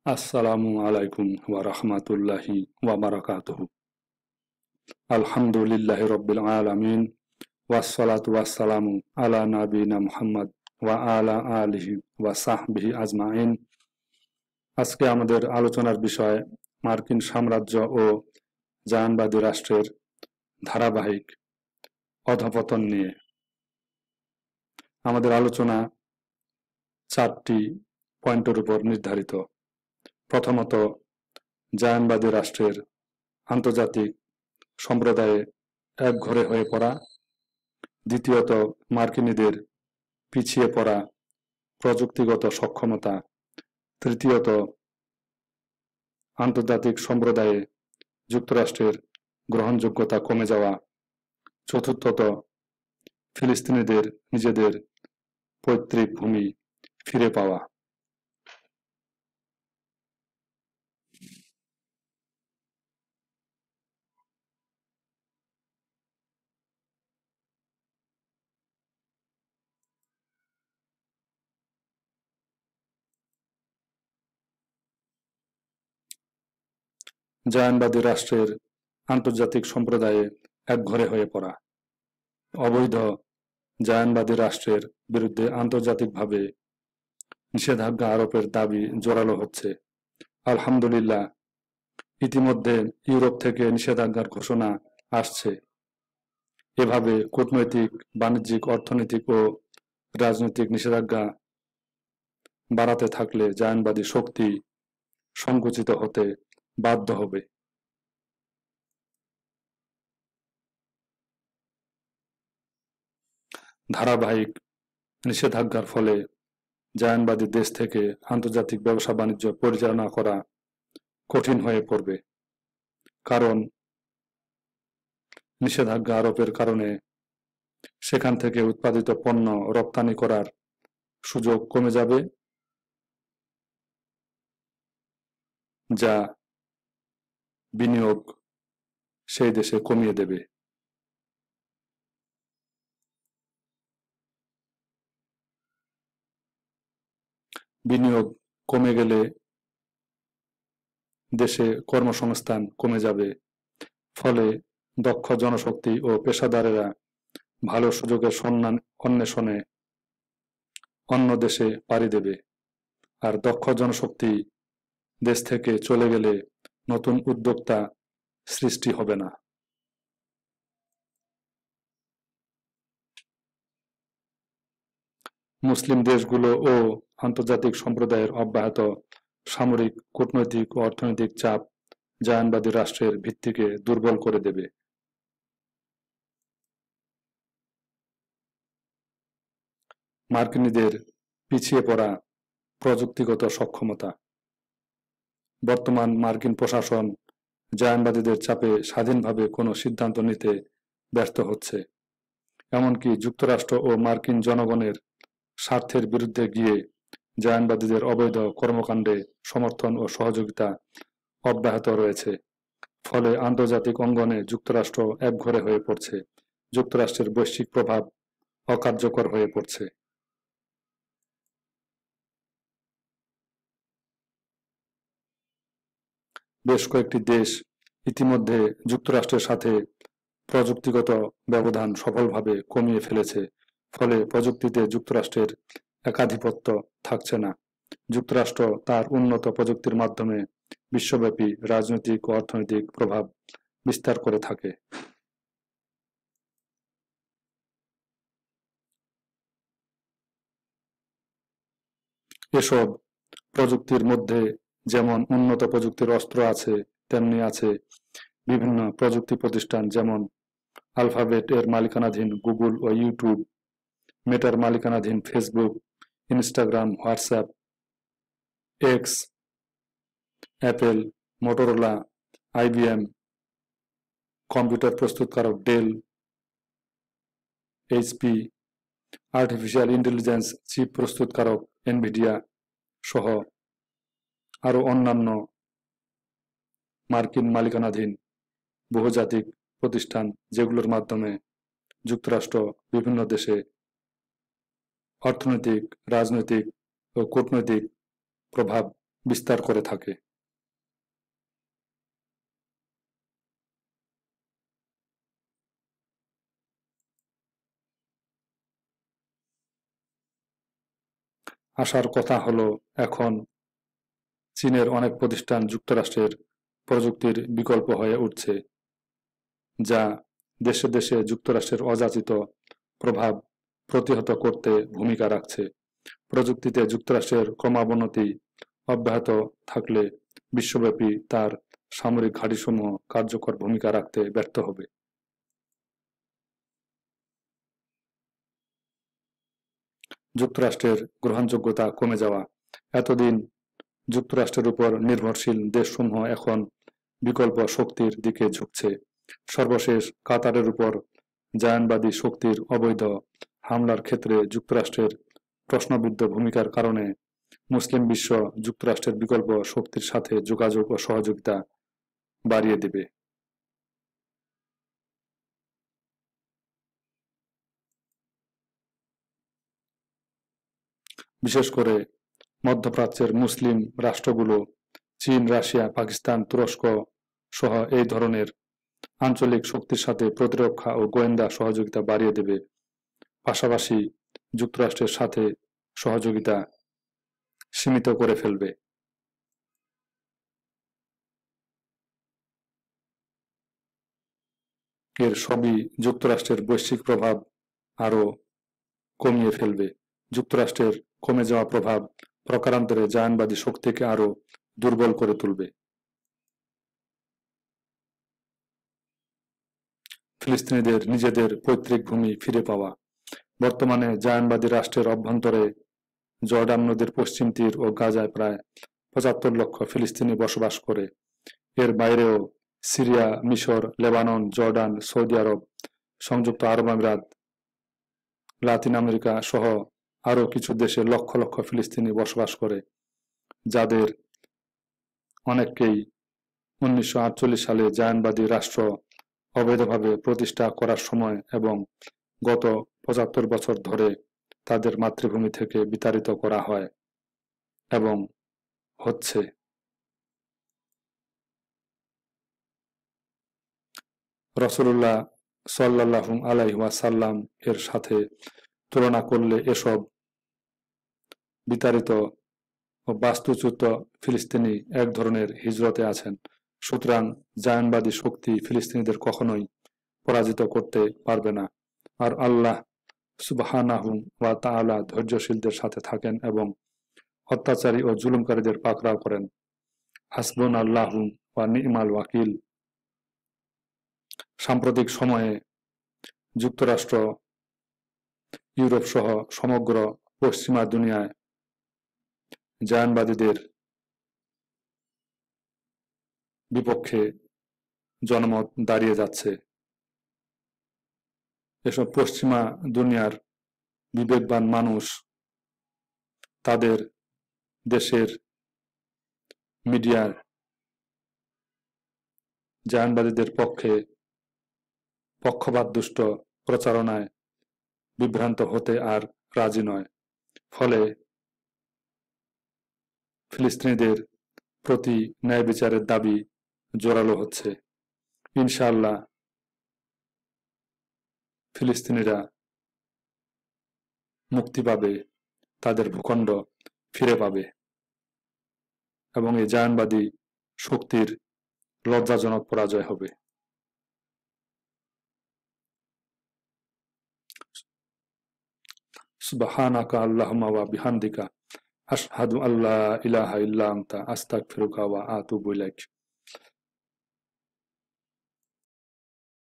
আসসালামু আলাইকুম ওয়া রাহমাতুল্লাহি ওয়া বারাকাতুহু। আলহামদুলিল্লাহি রাব্বিল আলামিন ওয়াসসালাতু ওয়াসসালামু আলা নাবিয়িনা মুহাম্মদ ওয়া আলা আলিহি ওয়া সাহবিহি আজমাইন। আজকে আমাদের আলোচনার বিষয় মার্কিন সাম্রাজ্য ও জাহানবাদী রাষ্ট্রের ধারাবাহিক অধঃপতন নিয়ে। আমাদের আলোচনা চারটি পয়েন্টের উপর নির্ধারিত। প্রথমত, জাহানবাদী রাষ্ট্রের আন্তর্জাতিক সম্প্রদায়ে একঘরে হয়ে পড়া। দ্বিতীয়ত, মার্কিনীদের পিছিয়ে পড়া প্রযুক্তিগত সক্ষমতা। তৃতীয়ত, আন্তর্জাতিক সম্প্রদায়ে যুক্তরাষ্ট্রের গ্রহণযোগ্যতা কমে যাওয়া। চতুর্থত, ফিলিস্তিনিদের নিজেদের পৈতৃক ভূমি ফিরে পাওয়া। জাহানবাদী রাষ্ট্রের আন্তর্জাতিক সম্প্রদায়ে একঘরে হয়ে পড়া। অবৈধ জাহানবাদী রাষ্ট্রের বিরুদ্ধে আন্তর্জাতিকভাবে নিষেধাজ্ঞা আরোপের দাবি জোরালো হচ্ছে। আলহামদুলিল্লাহ, ইতিমধ্যে ইউরোপ থেকে নিষেধাজ্ঞার ঘোষণা আসছে। এভাবে কূটনৈতিক, বাণিজ্যিক, অর্থনৈতিক ও রাজনৈতিক নিষেধাজ্ঞা বাড়াতে থাকলে জাহানবাদী শক্তি সংকুচিত হতে বাধ্য হবে। ধারাবাহিক নিষেধাজ্ঞার ফলে জাহানবাদী দেশ থেকে আন্তর্জাতিক ব্যবসা বাণিজ্য পরিচালনা করা কঠিন হয়ে পড়বে, কারণ নিষেধাজ্ঞা আরোপের কারণে সেখান থেকে উৎপাদিত পণ্য রপ্তানি করার সুযোগ কমে যাবে, যা বিনিয়োগ সেই দেশে কমিয়ে দেবে। বিনিয়োগ কমে গেলে দেশে কর্মসংস্থান কমে যাবে, ফলে দক্ষ জনশক্তি ও পেশাদারেরা ভালো সুযোগের অন্বেষণে অন্য দেশে পাড়ি দেবে। আর দক্ষ জনশক্তি দেশ থেকে চলে গেলে নতুন উদ্যোক্তা সৃষ্টি হবে না। মুসলিম দেশগুলো ও আন্তর্জাতিক সম্প্রদায়ের অব্যাহত সামরিক, কূটনৈতিক ও অর্থনৈতিক চাপ জাহানবাদী রাষ্ট্রের ভিত্তিকে দুর্বল করে দেবে। মার্কিনীদের পিছিয়ে পড়া প্রযুক্তিগত সক্ষমতা। বর্তমান মার্কিন প্রশাসন জাহানবাদীদের চাপে স্বাধীনভাবে কোনো সিদ্ধান্ত নিতে ব্যর্থ হচ্ছে। এমনকি যুক্তরাষ্ট্র ও মার্কিন জনগণের স্বার্থের বিরুদ্ধে গিয়ে জাহানবাদীদের অবৈধ কর্মকাণ্ডে সমর্থন ও সহযোগিতা অব্যাহত রয়েছে। ফলে আন্তর্জাতিক অঙ্গনে যুক্তরাষ্ট্র একঘরে হয়ে পড়ছে, যুক্তরাষ্ট্রের বৈশ্বিক প্রভাব অকার্যকর হয়ে পড়ছে। বেশ কয়েকটি দেশ ইতিমধ্যে যুক্তরাষ্ট্রের সাথে প্রযুক্তিগত ব্যবধান সফলভাবে কমিয়ে ফেলেছে, ফলে প্রযুক্তিতে যুক্তরাষ্ট্রের একাধিপত্য থাকছে না। যুক্তরাষ্ট্র তার উন্নত প্রযুক্তির মাধ্যমে বিশ্বব্যাপী রাজনৈতিক ও অর্থনৈতিক প্রভাব বিস্তার করে থাকে। এসব প্রযুক্তির মধ্যে যেমন উন্নত প্রযুক্তির অস্ত্র আছে, তেমনি আছে বিভিন্ন প্রযুক্তি প্রতিষ্ঠান, যেমন আলফাবেট এর মালিকানাধীন গুগল ও ইউটিউব, মেটার মালিকানাধীন Facebook, Instagram, WhatsApp, X, Apple, Motorola, IBM, computer প্রস্তুতকারক Dell, HP, artificial intelligence chip প্রস্তুতকারক এনভিডিয়া সহ আরও অন্যান্য মার্কিন মালিকানাধীন বহুজাতিক প্রতিষ্ঠান, যেগুলোর মাধ্যমে যুক্তরাষ্ট্র বিভিন্ন দেশে অর্থনৈতিক, রাজনৈতিক ও কূটনৈতিক প্রভাব বিস্তার করে থাকে। আসার কথা হলো, এখন চীনের অনেক প্রতিষ্ঠান যুক্তরাষ্ট্রের প্রযুক্তির বিকল্প হয়ে উঠছে, যা দেশে দেশে যুক্তরাষ্ট্রের অযাচিত প্রভাব প্রতিহত করতে ভূমিকা রাখছে। প্রযুক্তিতে যুক্তরাষ্ট্রের ক্রমাবনতি অব্যাহত থাকলে বিশ্বব্যাপী তার সামরিক ঘাঁটিসমূহ কার্যকর ভূমিকা রাখতে ব্যর্থ হবে। যুক্তরাষ্ট্রের গ্রহণযোগ্যতা কমে যাওয়া। এতদিন যুক্তরাষ্ট্রের উপর নির্ভরশীল দেশসমূহ এখন বিকল্প শক্তির দিকে ঝুঁকছে। সর্বশেষ কাতারের উপর জায়ানবাদী শক্তির অবৈধ হামলার ক্ষেত্রে যুক্তরাষ্ট্রের প্রশ্নবিদ্ধ ভূমিকার কারণে মুসলিম বিশ্ব যুক্তরাষ্ট্রের বিকল্প শক্তির সাথে যোগাযোগ ও সহযোগিতা বাড়িয়ে দেবে। বিশেষ করে মধ্যপ্রাচ্যের মুসলিম রাষ্ট্রগুলো চীন, রাশিয়া, পাকিস্তান, তুরস্ক সহ এই ধরনের আঞ্চলিক শক্তির সাথে প্রতিরক্ষা ও গোয়েন্দা সহযোগিতা বাড়িয়ে দেবে। পাশাপাশি যুক্তরাষ্ট্রের সাথে সহযোগিতা সীমিত করে ফেলবে। এর সবই যুক্তরাষ্ট্রের বৈশ্বিক প্রভাব আরও কমিয়ে ফেলবে। যুক্তরাষ্ট্রের কমে যাওয়া প্রভাব প্রকারান্তরে জায়ানবাদী শক্তিকে আরও দুর্বল করে তুলবে। ফিলিস্তিনিদের নিজেদের পৈতৃক ভূমি ফিরে পাওয়া। বর্তমানে জায়ানবাদী রাষ্ট্রের অভ্যন্তরে জর্ডান নদীর পশ্চিম তীর ও গাজায় প্রায় ৭৫ লক্ষ ফিলিস্তিনি বসবাস করে। এর বাইরেও সিরিয়া, মিশর, লেবানন, জর্ডান, সৌদি আরব, সংযুক্ত আরব আমিরাত, লাতিন আমেরিকা সহ আরও কিছু দেশে লক্ষ লক্ষ ফিলিস্তিনি বসবাস করে, যাদের অনেককেই ১৯৪৮ সালে জায়ানবাদী রাষ্ট্র অবৈধভাবে প্রতিষ্ঠা করার সময় এবং গত ৭৫ বছর ধরে তাদের মাতৃভূমি থেকে বিতাড়িত করা হয় এবং হচ্ছে। রাসূলুল্লাহ সাল্লাল্লাহু আলাইহি ওয়াসাল্লাম এর সাথে তুলনা করলে এসব বিতাড়িত ও বাস্তুচ্যুত ফিলিস্তিনি এক ধরনের হিজরতে আছেন। সুতরাং জায়ানবাদী শক্তি ফিলিস্তিনিদের কখনোই পরাজিত করতে পারবে না। আর আল্লাহ সুবহানাহু ওয়া তাআলা ধৈর্যশীলদের সাথে থাকেন এবং অত্যাচারী ও জুলুমকারীদের পাকড়াও করেন। হাসবুনাল্লাহু ওয়া নি'মাল ওয়াকিল। সাম্প্রতিক সময়ে যুক্তরাষ্ট্র, ইউরোপ সহ সমগ্র পশ্চিমা দুনিয়ায় জায়ানবাদীদের বিপক্ষে জনমত দাঁড়িয়ে যাচ্ছে। এসব পশ্চিমা দুনিয়ার বিবেকবান মানুষ তাদের দেশের মিডিয়ার জায়ানবাদীদের পক্ষে পক্ষপাতদুষ্ট প্রচারণায় বিভ্রান্ত হতে আর রাজি নয়। ফলে ফিলিস্তিনিদের প্রতি ন্যায় বিচারের দাবি জোরালো হচ্ছে। ইনশাআল্লাহ ফিলিস্তিনিরা মুক্তি পাবে, তাদের ভূখণ্ড ফিরে পাবে এবং এই জায়ানবাদী শক্তির লজ্জাজনক পরাজয় হবে। সুবহানাকা আল্লাহুম্মা ওয়া বিহামদিকা আশহাদু আল্লা ইলাহা ইল্লা আনতা আস্তাগফিরুকা ওয়া আতুবু ইলাইক।